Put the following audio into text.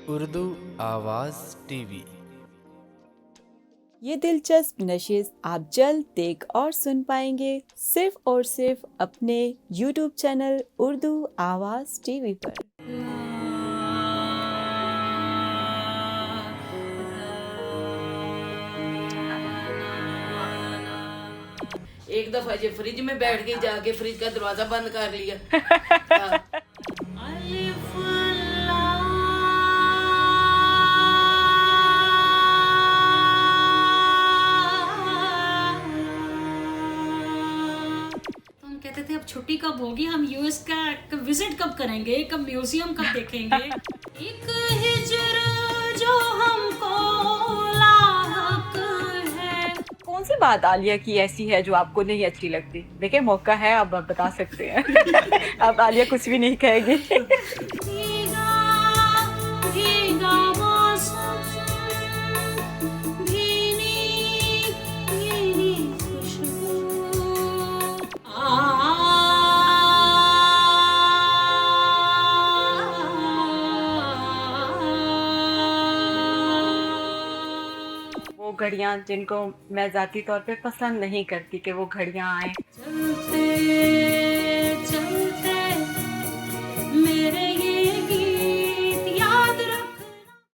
उर्दू आवाज़ टीवी। ये दिलचस्प नशिस्त आप जल्द देख और सुन पाएंगे सिर्फ और सिर्फ अपने YouTube चैनल उर्दू आवाज़ टीवी पर। एक दफा जो फ्रिज में बैठ के जाके फ्रिज का दरवाजा बंद कर लिया। तो हम कहते थे अब छुट्टी कब होगी, हम यूएस का विजिट कब करेंगे, कब म्यूजियम कब देखेंगे। एक हिजर जो हमको लाहक है। कौन सी बात आलिया की ऐसी है जो आपको नहीं अच्छी लगती? देखिए मौका है, अब आप बता सकते हैं। अब आलिया कुछ भी नहीं कहेगी। भीगा भीगा मौसम, भीनी भीनी खुशबू। वो घड़ियां जिनको मैं जाती तौर पे पसंद नहीं करती कि वो घड़ियां आए। चलते